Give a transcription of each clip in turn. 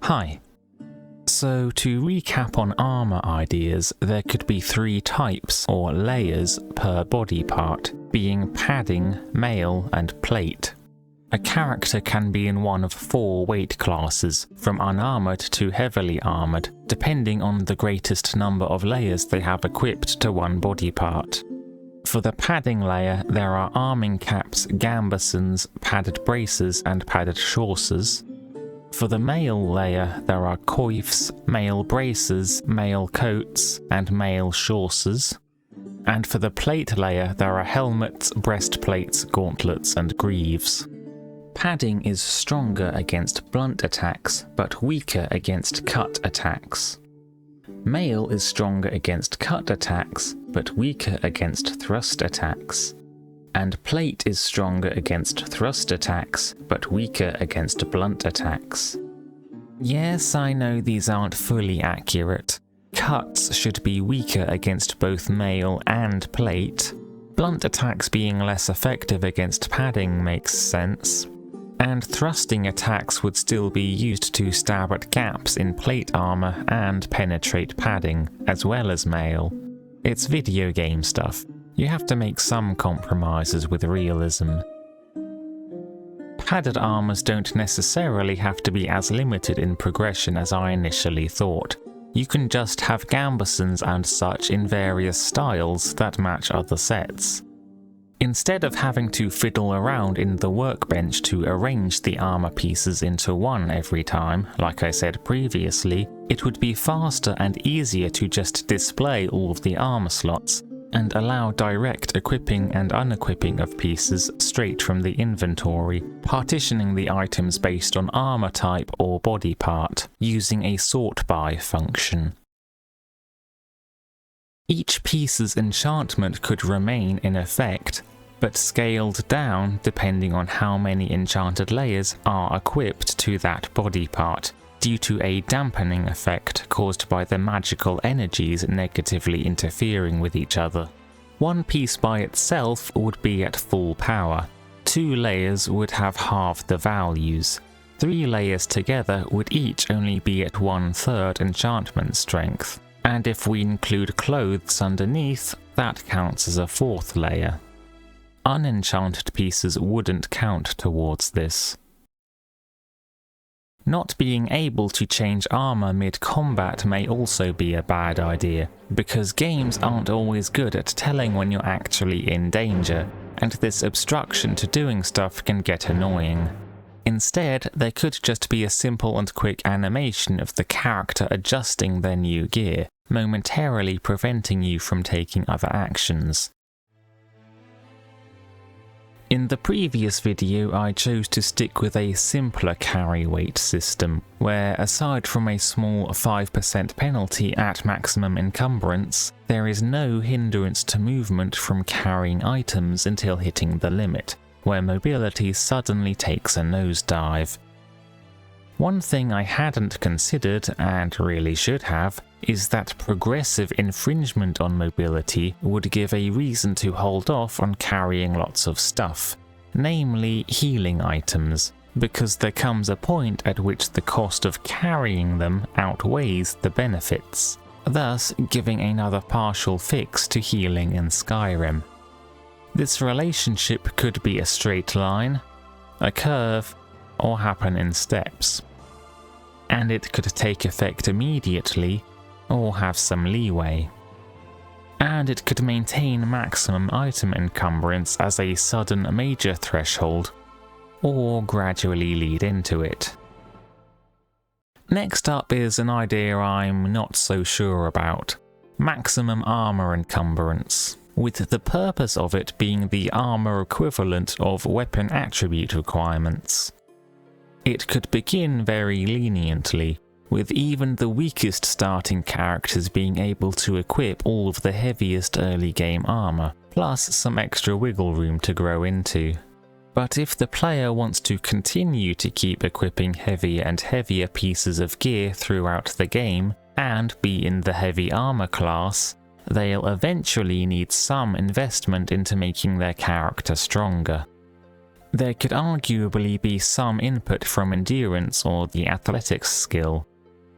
Hi. So to recap on armour ideas, there could be 3 types or layers per body part, being padding, mail and plate. A character can be in one of 4 weight classes, from unarmoured to heavily armoured, depending on the greatest number of layers they have equipped to one body part. For the padding layer, there are arming caps, gambesons, padded braces and padded chaussers. For the mail layer, there are coifs, mail braces, mail coats, and mail chaussers. And for the plate layer, there are helmets, breastplates, gauntlets, and greaves. Padding is stronger against blunt attacks, but weaker against cut attacks. Mail is stronger against cut attacks, but weaker against thrust attacks. And plate is stronger against thrust attacks, but weaker against blunt attacks. Yes, I know these aren't fully accurate. Cuts should be weaker against both mail and plate. Blunt attacks being less effective against padding makes sense. And thrusting attacks would still be used to stab at gaps in plate armour and penetrate padding, as well as mail. It's video game stuff. You have to make some compromises with realism. Padded armors don't necessarily have to be as limited in progression as I initially thought. You can just have gambesons and such in various styles that match other sets. Instead of having to fiddle around in the workbench to arrange the armor pieces into one every time, like I said previously, it would be faster and easier to just display all of the armor slots and allow direct equipping and unequipping of pieces straight from the inventory, partitioning the items based on armor type or body part, using a sort by function. Each piece's enchantment could remain in effect, but scaled down depending on how many enchanted layers are equipped to that body part, due to a dampening effect caused by the magical energies negatively interfering with each other. One piece by itself would be at full power, 2 layers would have half the values, 3 layers together would each only be at 1/3 enchantment strength, and if we include clothes underneath, that counts as a 4th layer. Unenchanted pieces wouldn't count towards this. Not being able to change armor mid-combat may also be a bad idea, because games aren't always good at telling when you're actually in danger, and this obstruction to doing stuff can get annoying. Instead, there could just be a simple and quick animation of the character adjusting their new gear, momentarily preventing you from taking other actions. In the previous video, I chose to stick with a simpler carry weight system, where aside from a small 5% penalty at maximum encumbrance, there is no hindrance to movement from carrying items until hitting the limit, where mobility suddenly takes a nosedive. One thing I hadn't considered, and really should have, is that progressive infringement on mobility would give a reason to hold off on carrying lots of stuff, namely healing items, because there comes a point at which the cost of carrying them outweighs the benefits, thus giving another partial fix to healing in Skyrim. This relationship could be a straight line, a curve, or happen in steps. And it could take effect immediately, or have some leeway. And it could maintain maximum item encumbrance as a sudden major threshold, or gradually lead into it. Next up is an idea I'm not so sure about: maximum armor encumbrance, with the purpose of it being the armor equivalent of weapon attribute requirements. It could begin very leniently, with even the weakest starting characters being able to equip all of the heaviest early game armor, plus some extra wiggle room to grow into. But if the player wants to continue to keep equipping heavier and heavier pieces of gear throughout the game, and be in the heavy armor class, they'll eventually need some investment into making their character stronger. There could arguably be some input from endurance or the athletics skill.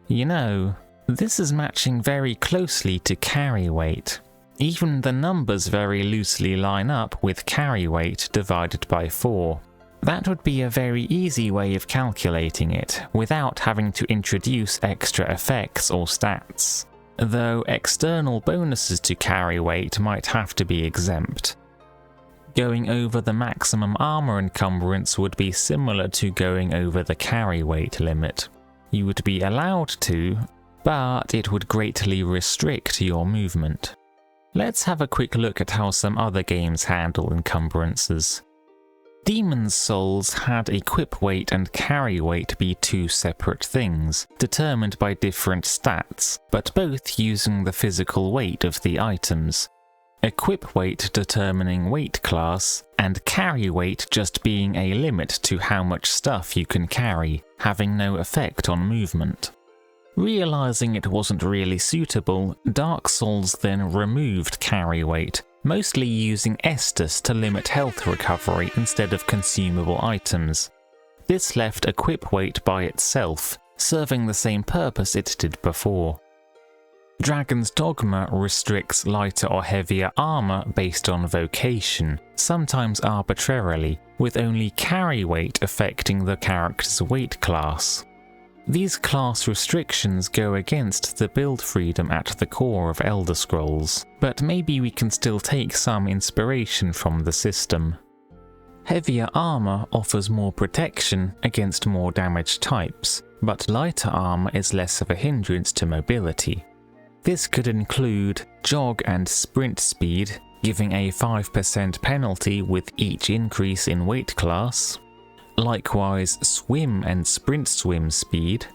You know, this is matching very closely to carry weight. Even the numbers very loosely line up with carry weight divided by 4. That would be a very easy way of calculating it, without having to introduce extra effects or stats. Though external bonuses to carry weight might have to be exempt. Going over the maximum armor encumbrance would be similar to going over the carry weight limit. You would be allowed to, but it would greatly restrict your movement. Let's have a quick look at how some other games handle encumbrances. Demon's Souls had equip weight and carry weight be 2 separate things, determined by different stats, but both using the physical weight of the items. Equip weight determining weight class, and carry weight just being a limit to how much stuff you can carry, having no effect on movement. Realizing it wasn't really suitable, Dark Souls then removed carry weight, mostly using Estus to limit health recovery instead of consumable items. This left equip weight by itself, serving the same purpose it did before. Dragon's Dogma restricts lighter or heavier armor based on vocation, sometimes arbitrarily, with only carry weight affecting the character's weight class. These class restrictions go against the build freedom at the core of Elder Scrolls, but maybe we can still take some inspiration from the system. Heavier armor offers more protection against more damaged types, but lighter armor is less of a hindrance to mobility. This could include jog and sprint speed, giving a 5% penalty with each increase in weight class. Likewise, swim and sprint swim speed,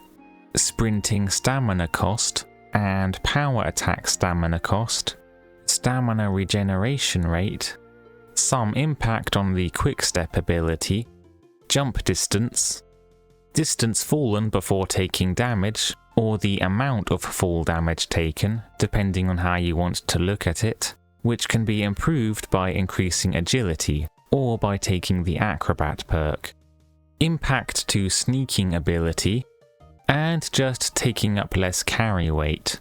sprinting stamina cost, and power attack stamina cost, stamina regeneration rate, some impact on the quickstep ability, jump distance, distance fallen before taking damage, or the amount of fall damage taken, depending on how you want to look at it, which can be improved by increasing agility, or by taking the acrobat perk. Impact to sneaking ability, and just taking up less carry weight.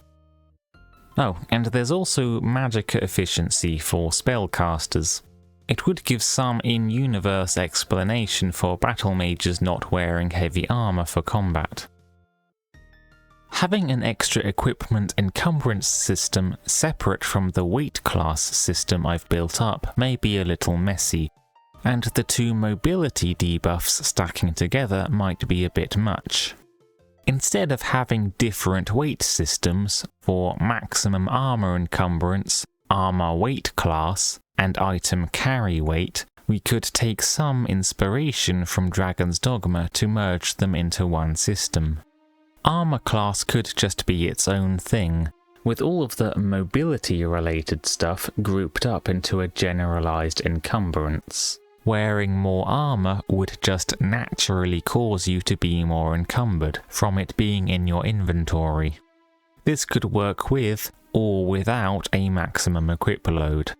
Oh, and there's also magicka efficiency for spellcasters. It would give some in-universe explanation for battle mages not wearing heavy armor for combat. Having an extra equipment encumbrance system separate from the weight class system I've built up may be a little messy, and the 2 mobility debuffs stacking together might be a bit much. Instead of having different weight systems for maximum armor encumbrance, armor weight class, and item carry weight, we could take some inspiration from Dragon's Dogma to merge them into one system. Armor class could just be its own thing, with all of the mobility-related stuff grouped up into a generalized encumbrance. Wearing more armor would just naturally cause you to be more encumbered from it being in your inventory. This could work with, or without, a maximum equip load.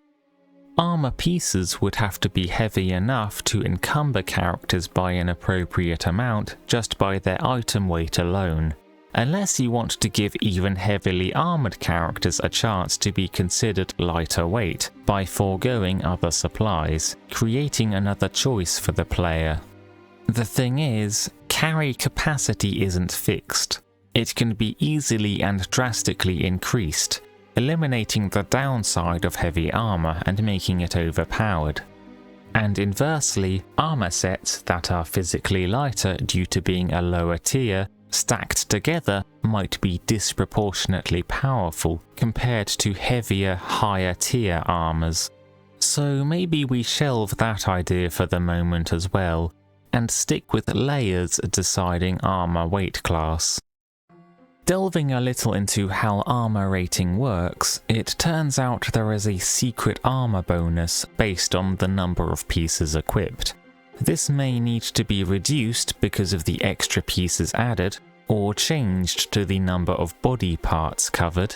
Armor pieces would have to be heavy enough to encumber characters by an appropriate amount just by their item weight alone, unless you want to give even heavily armored characters a chance to be considered lighter weight by foregoing other supplies, creating another choice for the player. The thing is, carry capacity isn't fixed. It can be easily and drastically increased, eliminating the downside of heavy armor and making it overpowered. And inversely, armor sets that are physically lighter due to being a lower tier, stacked together, might be disproportionately powerful compared to heavier, higher tier armors. So maybe we shelve that idea for the moment as well, and stick with layers deciding armor weight class. Delving a little into how armor rating works, it turns out there is a secret armor bonus based on the number of pieces equipped. This may need to be reduced because of the extra pieces added, or changed to the number of body parts covered.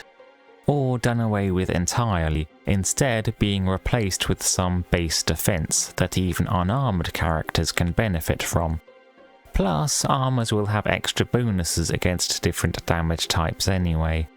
or done away with entirely, instead being replaced with some base defense that even unarmored characters can benefit from. Plus, armors will have extra bonuses against different damage types anyway.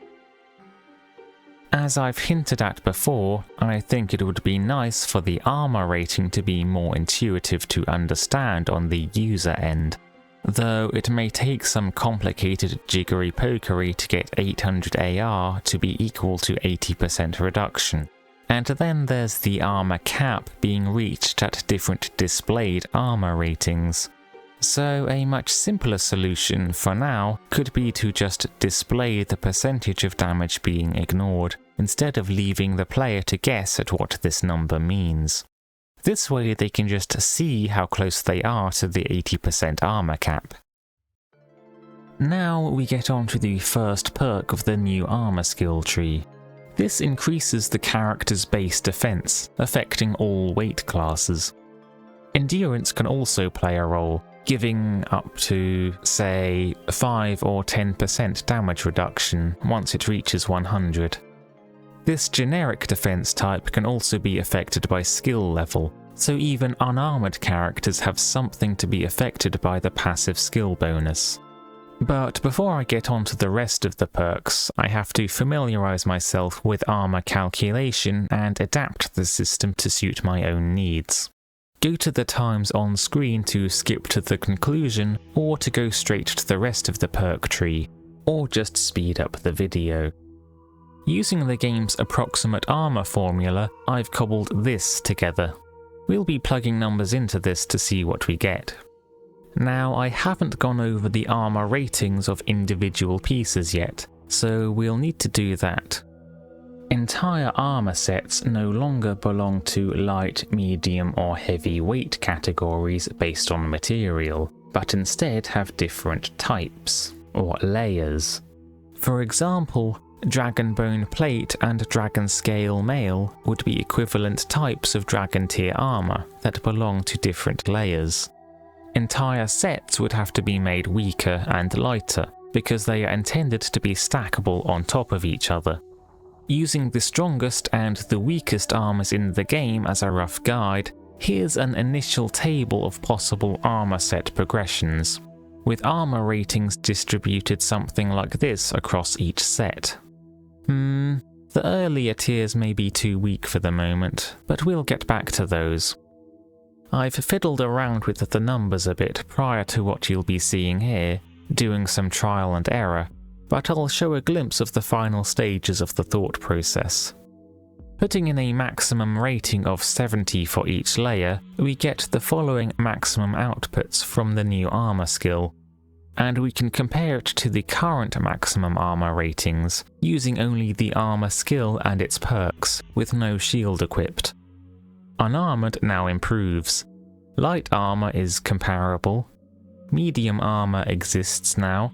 As I've hinted at before, I think it would be nice for the armor rating to be more intuitive to understand on the user end, though it may take some complicated jiggery-pokery to get 800 AR to be equal to 80% reduction. And then there's the armor cap being reached at different displayed armor ratings. So a much simpler solution for now could be to just display the percentage of damage being ignored, instead of leaving the player to guess at what this number means. This way they can just see how close they are to the 80% armor cap. Now we get on to the first perk of the new armor skill tree. This increases the character's base defense, affecting all weight classes. Endurance can also play a role, giving up to, say, 5 or 10% damage reduction once it reaches 100. This generic defense type can also be affected by skill level, so even unarmored characters have something to be affected by the passive skill bonus. But before I get on to the rest of the perks, I have to familiarise myself with armor calculation and adapt the system to suit my own needs. Go to the times on screen to skip to the conclusion, or to go straight to the rest of the perk tree, or just speed up the video. Using the game's approximate armor formula, I've cobbled this together. We'll be plugging numbers into this to see what we get. Now, I haven't gone over the armor ratings of individual pieces yet, so we'll need to do that. Entire armor sets no longer belong to light, medium or heavy weight categories based on material, but instead have different types, or layers. For example, Dragon Bone Plate and Dragon Scale Mail would be equivalent types of Dragon Tier armor that belong to different layers. Entire sets would have to be made weaker and lighter, because they are intended to be stackable on top of each other. Using the strongest and the weakest armors in the game as a rough guide, here's an initial table of possible armor set progressions, with armor ratings distributed something like this across each set. The earlier tiers may be too weak for the moment, but we'll get back to those. I've fiddled around with the numbers a bit prior to what you'll be seeing here, doing some trial and error, but I'll show a glimpse of the final stages of the thought process. Putting in a maximum rating of 70 for each layer, we get the following maximum outputs from the new armor skill, and we can compare it to the current maximum armor ratings, using only the armor skill and its perks, with no shield equipped. Unarmored now improves. Light armor is comparable. Medium armor exists now,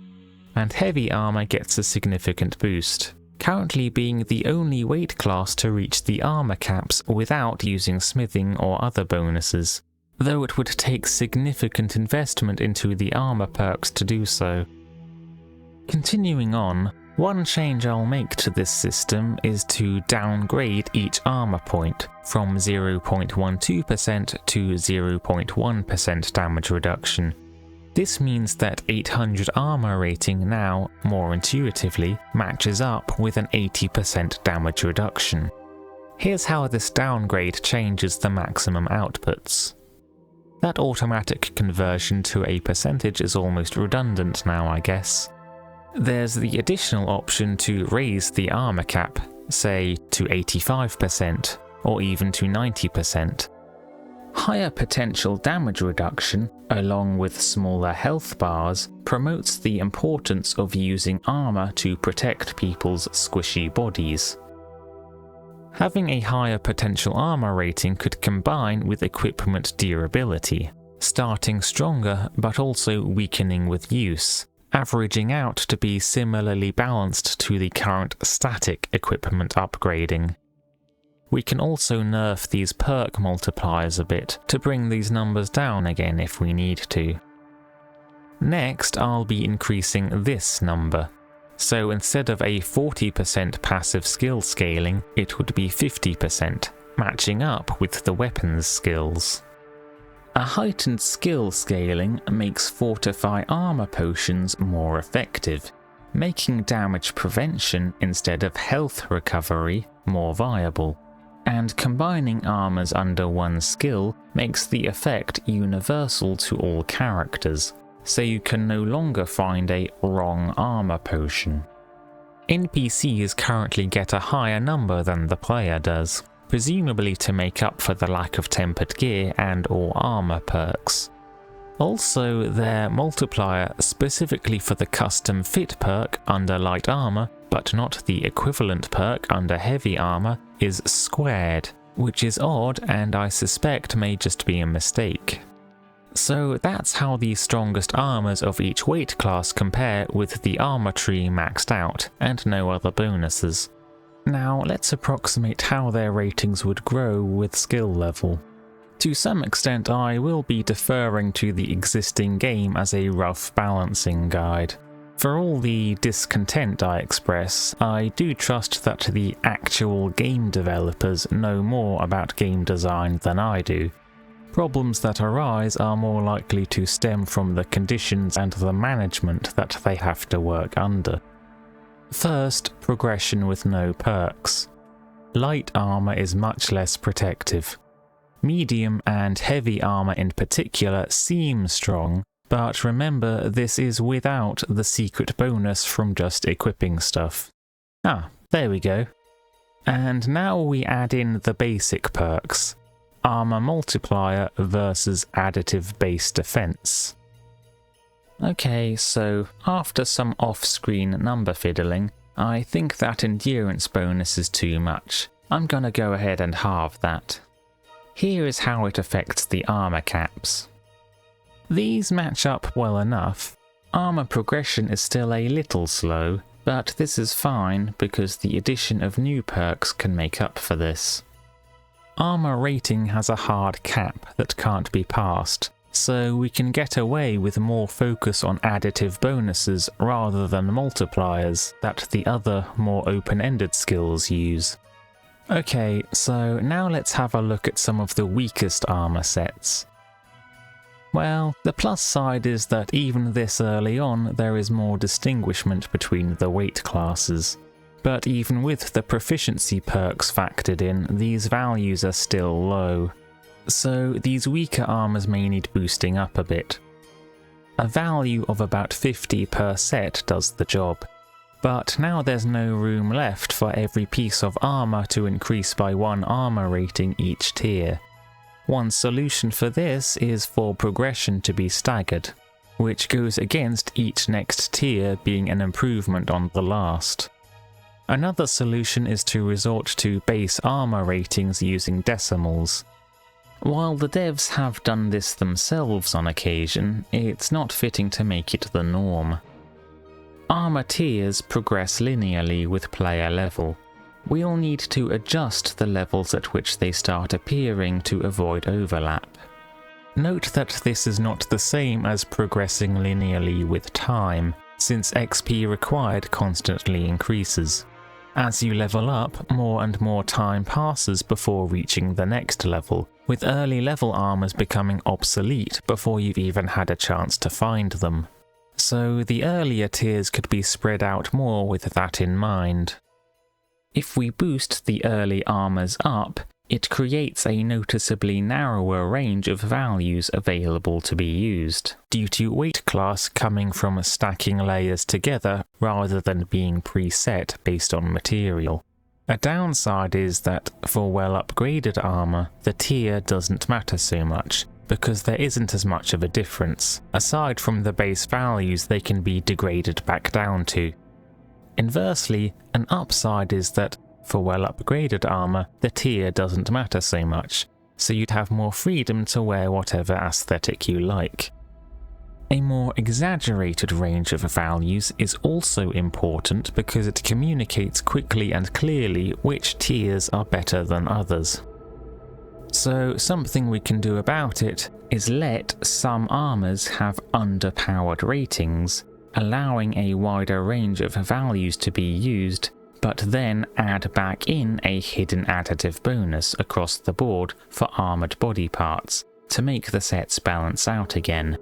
and heavy armor gets a significant boost, currently being the only weight class to reach the armor caps without using smithing or other bonuses, though it would take significant investment into the armor perks to do so. Continuing on, one change I'll make to this system is to downgrade each armor point from 0.12% to 0.1% damage reduction. This means that 800 armor rating now, more intuitively, matches up with an 80% damage reduction. Here's how this downgrade changes the maximum outputs. That automatic conversion to a percentage is almost redundant now, I guess. There's the additional option to raise the armor cap, say to 85% or even to 90%. Higher potential damage reduction, along with smaller health bars, promotes the importance of using armor to protect people's squishy bodies. Having a higher potential armor rating could combine with equipment durability, starting stronger but also weakening with use, averaging out to be similarly balanced to the current static equipment upgrading. We can also nerf these perk multipliers a bit to bring these numbers down again if we need to. Next, I'll be increasing this number. So instead of a 40% passive skill scaling, it would be 50%, matching up with the weapons skills. A heightened skill scaling makes Fortify armor potions more effective, making damage prevention instead of health recovery more viable. And combining armors under one skill makes the effect universal to all characters, so you can no longer find a wrong armor potion. NPCs currently get a higher number than the player does, presumably to make up for the lack of tempered gear and or armor perks. Also, their multiplier specifically for the custom fit perk under light armor, but not the equivalent perk under heavy armor, is squared, which is odd and I suspect may just be a mistake. So that's how the strongest armors of each weight class compare with the armor tree maxed out, and no other bonuses. Now let's approximate how their ratings would grow with skill level. To some extent I will be deferring to the existing game as a rough balancing guide. For all the discontent I express, I do trust that the actual game developers know more about game design than I do. Problems that arise are more likely to stem from the conditions and the management that they have to work under. First, progression with no perks. Light armor is much less protective. Medium and heavy armor in particular seem strong, but remember this is without the secret bonus from just equipping stuff. Ah, there we go. And now we add in the basic perks. Armor multiplier versus additive base defense. Okay, so after some off-screen number fiddling, I think that endurance bonus is too much. I'm gonna go ahead and halve that. Here is how it affects the armor caps. These match up well enough. Armor progression is still a little slow, but this is fine because the addition of new perks can make up for this. Armor rating has a hard cap that can't be passed, so we can get away with more focus on additive bonuses rather than multipliers that the other, more open-ended skills use. Okay, so now let's have a look at some of the weakest armor sets. Well, the plus side is that even this early on there is more distinguishment between the weight classes. But even with the proficiency perks factored in, these values are still low. So these weaker armors may need boosting up a bit. A value of about 50 per set does the job. But now there's no room left for every piece of armor to increase by 1 armor rating each tier. One solution for this is for progression to be staggered, which goes against each next tier being an improvement on the last. Another solution is to resort to base armor ratings using decimals. While the devs have done this themselves on occasion, it's not fitting to make it the norm. Armor tiers progress linearly with player level. We'll need to adjust the levels at which they start appearing to avoid overlap. Note that this is not the same as progressing linearly with time, since XP required constantly increases. As you level up, more and more time passes before reaching the next level, with early level armors becoming obsolete before you've even had a chance to find them. So the earlier tiers could be spread out more with that in mind. If we boost the early armors up, it creates a noticeably narrower range of values available to be used, due to weight class coming from stacking layers together rather than being preset based on material. A downside is that for well upgraded armor, the tier doesn't matter so much, because there isn't as much of a difference, aside from the base values they can be degraded back down to. Inversely, an upside is that, for well upgraded armor, the tier doesn't matter so much, so you'd have more freedom to wear whatever aesthetic you like. A more exaggerated range of values is also important because it communicates quickly and clearly which tiers are better than others. So something we can do about it is let some armors have underpowered ratings, allowing a wider range of values to be used, but then add back in a hidden additive bonus across the board for armoured body parts to make the sets balance out again.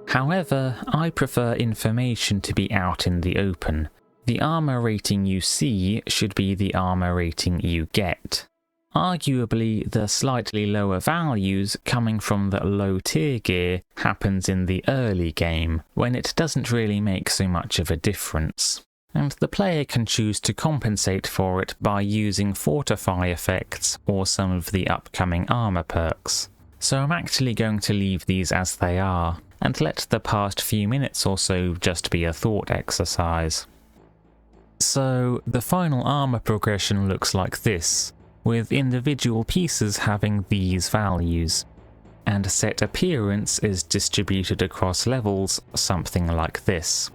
However, I prefer information to be out in the open. The armour rating you see should be the armour rating you get. Arguably, the slightly lower values coming from the low tier gear happens in the early game, when it doesn't really make so much of a difference, and the player can choose to compensate for it by using fortify effects or some of the upcoming armour perks. So I'm actually going to leave these as they are, and let the past few minutes or so just be a thought exercise. So the final armour progression looks like this, with individual pieces having these values, and set appearance is distributed across levels something like this.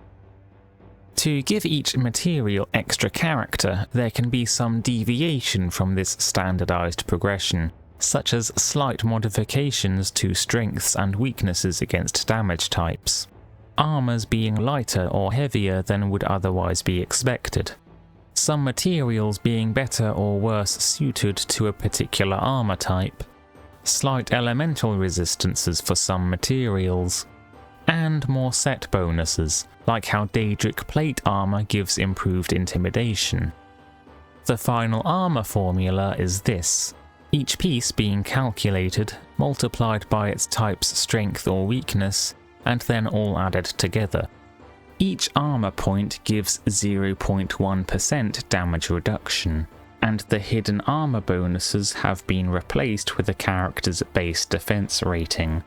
To give each material extra character, there can be some deviation from this standardized progression, such as slight modifications to strengths and weaknesses against damage types, armors being lighter or heavier than would otherwise be expected, some materials being better or worse suited to a particular armor type, slight elemental resistances for some materials, and more set bonuses, like how Daedric plate armor gives improved intimidation. The final armor formula is this, each piece being calculated, multiplied by its type's strength or weakness, and then all added together. Each armor point gives 0.1% damage reduction, and the hidden armor bonuses have been replaced with the character's base defense rating.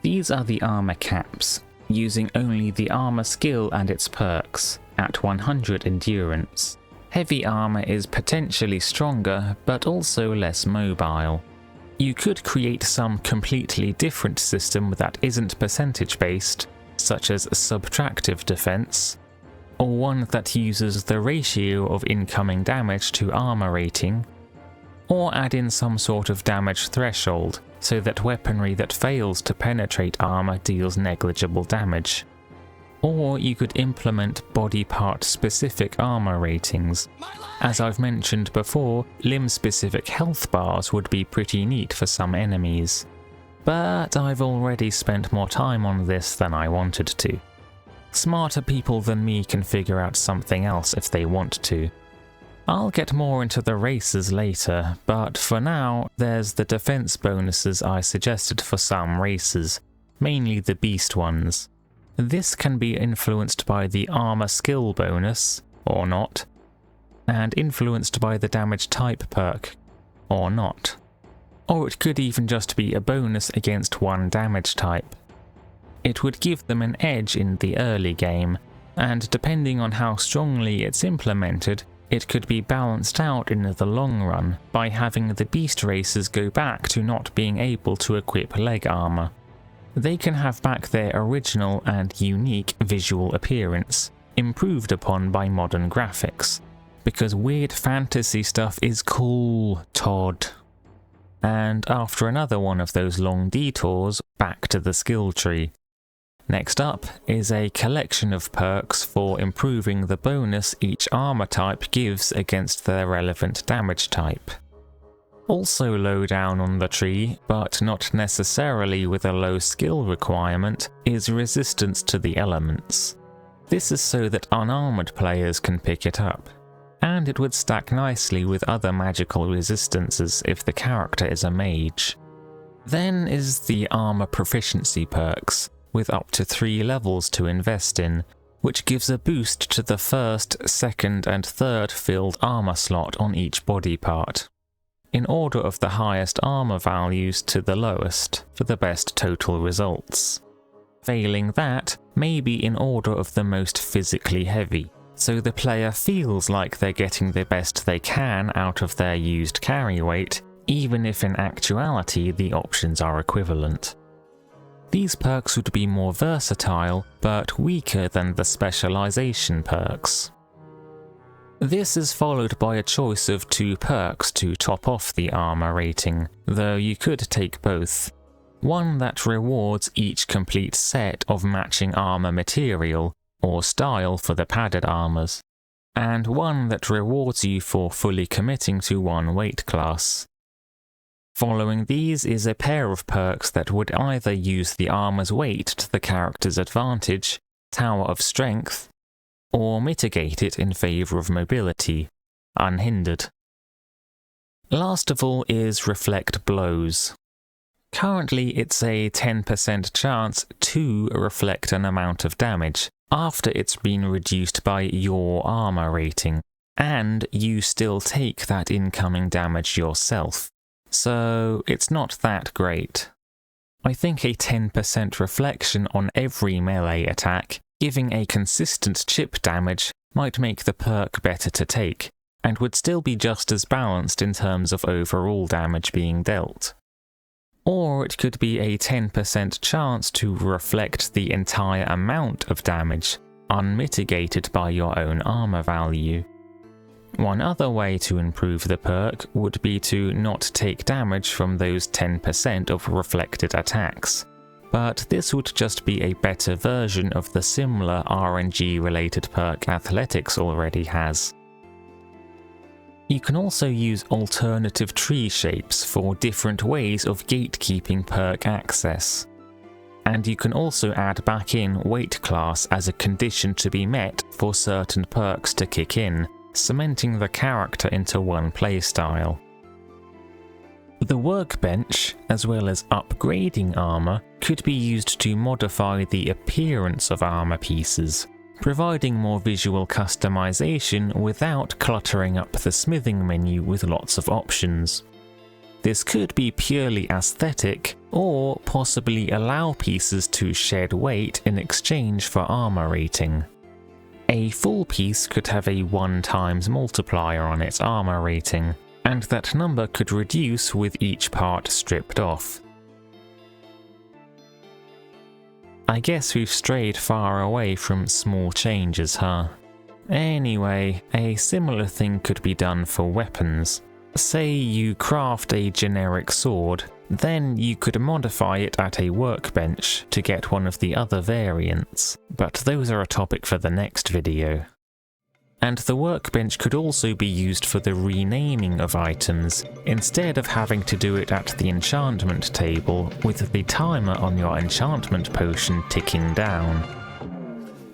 These are the armor caps, using only the armor skill and its perks, at 100 endurance. Heavy armor is potentially stronger, but also less mobile. You could create some completely different system that isn't percentage based, such as subtractive defense, or one that uses the ratio of incoming damage to armor rating, or add in some sort of damage threshold, so that weaponry that fails to penetrate armor deals negligible damage. Or you could implement body part specific armor ratings. As I've mentioned before, limb specific health bars would be pretty neat for some enemies. But I've already spent more time on this than I wanted to. Smarter people than me can figure out something else if they want to. I'll get more into the races later, but for now, there's the defense bonuses I suggested for some races, mainly the beast ones. This can be influenced by the armor skill bonus, or not, and influenced by the damage type perk, or not. Or it could even just be a bonus against one damage type. It would give them an edge in the early game, and depending on how strongly it's implemented, it could be balanced out in the long run by having the beast races go back to not being able to equip leg armor. They can have back their original and unique visual appearance, improved upon by modern graphics, because weird fantasy stuff is cool, Todd. And after another one of those long detours, back to the skill tree. Next up is a collection of perks for improving the bonus each armor type gives against their relevant damage type. Also low down on the tree, but not necessarily with a low skill requirement, is resistance to the elements. This is so that unarmored players can pick it up, and it would stack nicely with other magical resistances if the character is a mage. Then is the armor proficiency perks, with up to 3 levels to invest in, which gives a boost to the first, second and third filled armor slot on each body part, in order of the highest armor values to the lowest, for the best total results. Failing that, maybe in order of the most physically heavy, so the player feels like they're getting the best they can out of their used carry weight, even if in actuality the options are equivalent. These perks would be more versatile, but weaker than the specialization perks. This is followed by a choice of 2 perks to top off the armor rating, though you could take both. One that rewards each complete set of matching armor material, or style for the padded armors, and one that rewards you for fully committing to one weight class. Following these is a pair of perks that would either use the armor's weight to the character's advantage, Tower of Strength, or mitigate it in favour of mobility, Unhindered. Last of all is Reflect Blows. Currently it's a 10% chance to reflect an amount of damage after it's been reduced by your armor rating, and you still take that incoming damage yourself, so it's not that great. I think a 10% reflection on every melee attack, giving a consistent chip damage, might make the perk better to take, and would still be just as balanced in terms of overall damage being dealt. Or it could be a 10% chance to reflect the entire amount of damage, unmitigated by your own armor value. One other way to improve the perk would be to not take damage from those 10% of reflected attacks, but this would just be a better version of the similar RNG-related perk Athletics already has. You can also use alternative tree shapes for different ways of gatekeeping perk access. And you can also add back in weight class as a condition to be met for certain perks to kick in, cementing the character into one playstyle. The workbench, as well as upgrading armor, could be used to modify the appearance of armor pieces, providing more visual customization without cluttering up the smithing menu with lots of options. This could be purely aesthetic, or possibly allow pieces to shed weight in exchange for armor rating. A full piece could have a 1x multiplier on its armor rating, and that number could reduce with each part stripped off. I guess we've strayed far away from small changes, huh? Anyway, a similar thing could be done for weapons. Say you craft a generic sword, then you could modify it at a workbench to get one of the other variants, but those are a topic for the next video. And the workbench could also be used for the renaming of items, instead of having to do it at the enchantment table with the timer on your enchantment potion ticking down.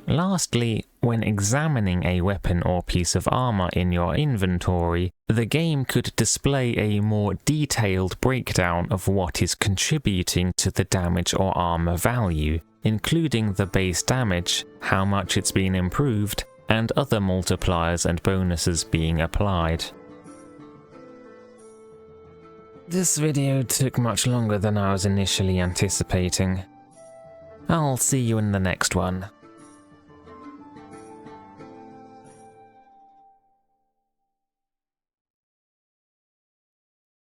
Lastly, when examining a weapon or piece of armor in your inventory, the game could display a more detailed breakdown of what is contributing to the damage or armor value, including the base damage, how much it's been improved, and other multipliers and bonuses being applied. This video took much longer than I was initially anticipating. I'll see you in the next one.